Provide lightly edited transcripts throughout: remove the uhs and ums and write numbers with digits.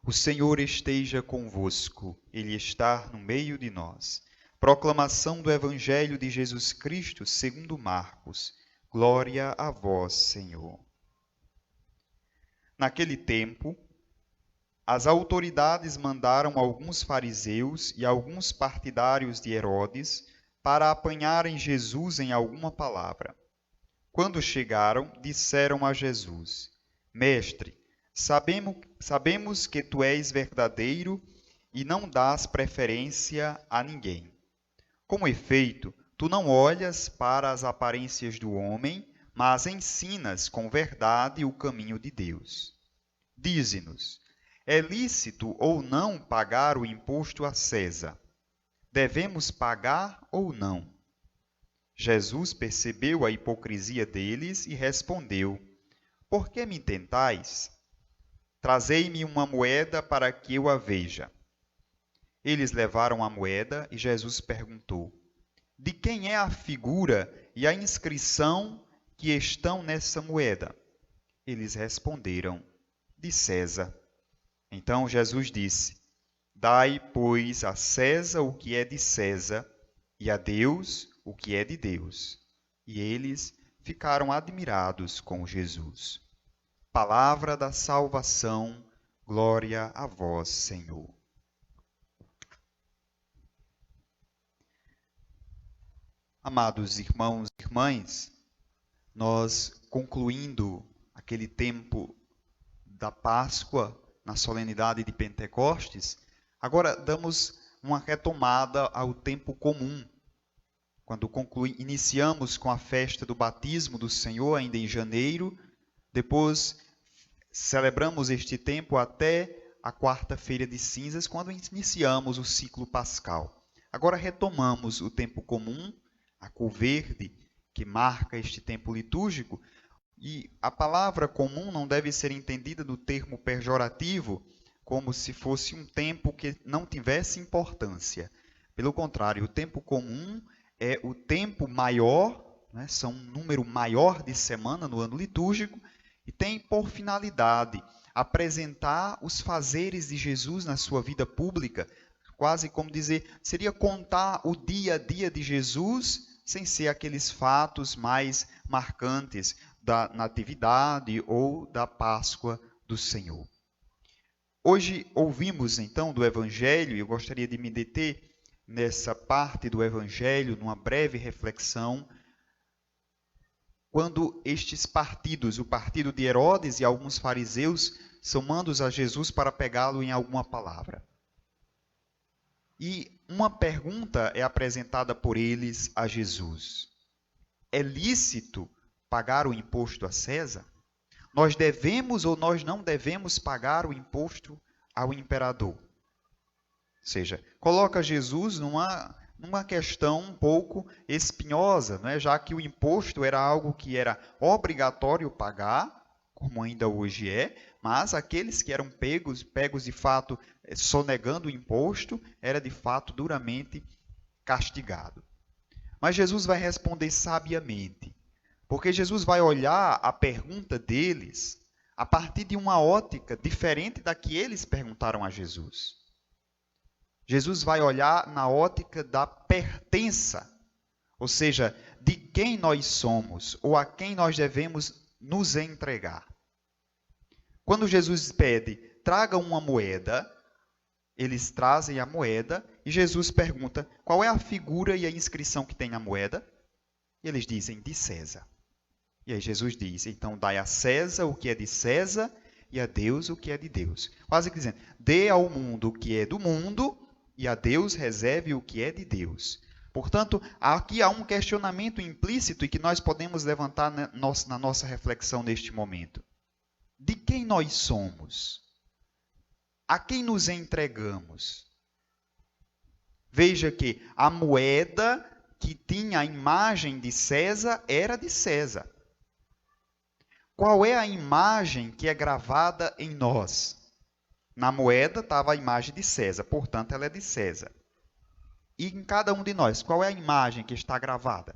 O Senhor esteja convosco, Ele está no meio de nós. Proclamação do Evangelho de Jesus Cristo segundo Marcos. Glória a vós, Senhor. Naquele tempo, as autoridades mandaram alguns fariseus e alguns partidários de Herodes para apanharem Jesus em alguma palavra. Quando chegaram, disseram a Jesus: Mestre, sabemos que tu és verdadeiro e não dás preferência a ninguém. Com efeito, tu não olhas para as aparências do homem, mas ensinas com verdade o caminho de Deus. Dize-nos: é lícito ou não pagar o imposto a César? Devemos pagar ou não? Jesus percebeu a hipocrisia deles e respondeu: Por que me tentais? Trazei-me uma moeda para que eu a veja. Eles levaram a moeda e Jesus perguntou: De quem é a figura e a inscrição que estão nessa moeda? Eles responderam: De César. Então Jesus disse: Dai, pois, a César o que é de César e a Deus o que é de Deus. E eles ficaram admirados com Jesus. Palavra da salvação, glória a vós, Senhor. Amados irmãos e irmãs, nós concluindo aquele tempo da Páscoa, na solenidade de Pentecostes, agora damos uma retomada ao tempo comum. Quando iniciamos com a festa do batismo do Senhor, ainda em janeiro, depois celebramos este tempo até a quarta-feira de cinzas, quando iniciamos o ciclo pascal. Agora retomamos o tempo comum, a cor verde, que marca este tempo litúrgico, e a palavra comum não deve ser entendida do termo pejorativo, como se fosse um tempo que não tivesse importância. Pelo contrário, o tempo comum é o tempo maior, né, são um número maior de semana no ano litúrgico, e tem por finalidade apresentar os fazeres de Jesus na sua vida pública, quase como dizer, seria contar o dia a dia de Jesus, sem ser aqueles fatos mais marcantes da Natividade ou da Páscoa do Senhor. Hoje ouvimos então do Evangelho, e eu gostaria de me deter nessa parte do Evangelho, numa breve reflexão, quando estes partidos, o partido de Herodes e alguns fariseus, são mandos a Jesus para pegá-lo em alguma palavra. E uma pergunta é apresentada por eles a Jesus: é lícito pagar o imposto a César? Nós devemos ou nós não devemos pagar o imposto ao imperador? Ou seja, coloca Jesus numa questão um pouco espinhosa, não é? Já que o imposto era algo que era obrigatório pagar, como ainda hoje é, mas aqueles que eram pegos de fato sonegando o imposto, era de fato duramente castigado. Mas Jesus vai responder sabiamente, porque Jesus vai olhar a pergunta deles a partir de uma ótica diferente da que eles perguntaram a Jesus. Jesus vai olhar na ótica da pertença, ou seja, de quem nós somos ou a quem nós devemos nos entregar. Quando Jesus pede, traga uma moeda, eles trazem a moeda e Jesus pergunta, qual é a figura e a inscrição que tem na moeda? E eles dizem, de César. E aí Jesus diz, então dai a César o que é de César e a Deus o que é de Deus. Quase que dizendo, dê ao mundo o que é do mundo e a Deus reserve o que é de Deus. Portanto, aqui há um questionamento implícito e que nós podemos levantar na nossa reflexão neste momento. De quem nós somos? A quem nos entregamos? Veja que a moeda que tinha a imagem de César era de César. Qual é a imagem que é gravada em nós? Na moeda estava a imagem de César, portanto ela é de César. E em cada um de nós, qual é a imagem que está gravada?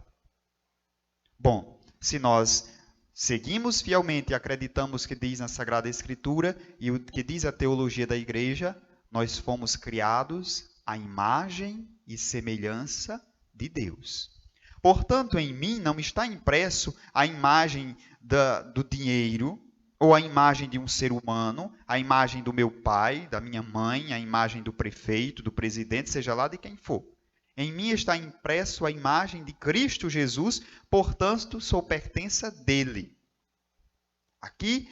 Bom, se nós seguimos fielmente e acreditamos que diz na Sagrada Escritura e o que diz a teologia da Igreja, nós fomos criados à imagem e semelhança de Deus. Portanto, em mim não está impresso a imagem do dinheiro, ou a imagem de um ser humano, a imagem do meu pai, da minha mãe, a imagem do prefeito, do presidente, seja lá de quem for. Em mim está impresso a imagem de Cristo Jesus, portanto, sou pertença dele. Aqui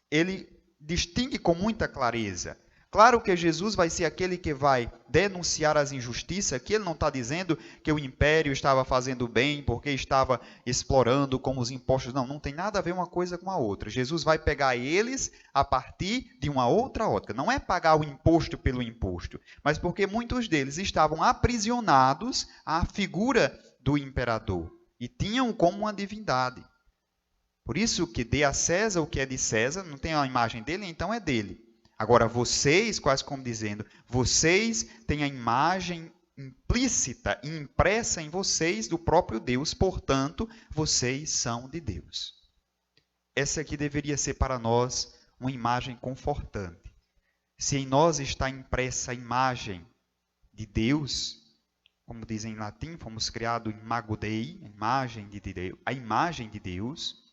ele distingue com muita clareza. Claro que Jesus vai ser aquele que vai denunciar as injustiças. Aqui ele não está dizendo que o império estava fazendo bem porque estava explorando como os impostos. Não, não tem nada a ver uma coisa com a outra. Jesus vai pegar eles a partir de uma outra ótica. Não é pagar o imposto pelo imposto, mas porque muitos deles estavam aprisionados à figura do imperador e tinham como uma divindade. Por isso que dê a César o que é de César, não tem a imagem dele, então é dele. Agora vocês, quase como dizendo, vocês têm a imagem implícita e impressa em vocês do próprio Deus, portanto, vocês são de Deus. Essa aqui deveria ser para nós uma imagem confortante. Se em nós está impressa a imagem de Deus, como dizem em latim, fomos criados imago Dei, a imagem de Deus,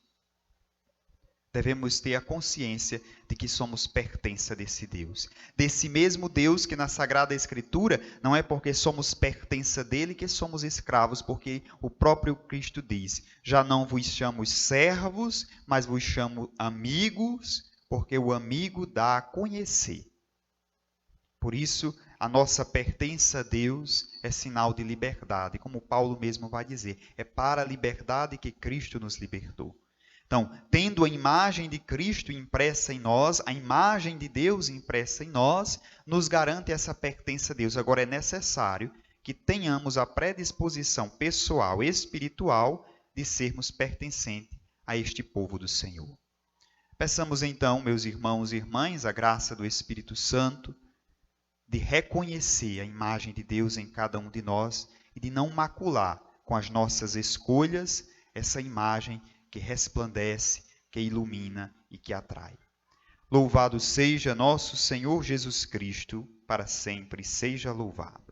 devemos ter a consciência de que somos pertença desse Deus. Desse mesmo Deus que na Sagrada Escritura não é porque somos pertença dele que somos escravos, porque o próprio Cristo diz: já não vos chamo servos, mas vos chamo amigos, porque o amigo dá a conhecer. Por isso, a nossa pertença a Deus é sinal de liberdade, como Paulo mesmo vai dizer. É para a liberdade que Cristo nos libertou. Então, tendo a imagem de Cristo impressa em nós, a imagem de Deus impressa em nós, nos garante essa pertença a Deus. Agora, é necessário que tenhamos a predisposição pessoal e espiritual de sermos pertencentes a este povo do Senhor. Peçamos então, meus irmãos e irmãs, a graça do Espírito Santo, de reconhecer a imagem de Deus em cada um de nós e de não macular com as nossas escolhas essa imagem que resplandece, que ilumina e que atrai. Louvado seja nosso Senhor Jesus Cristo, para sempre seja louvado.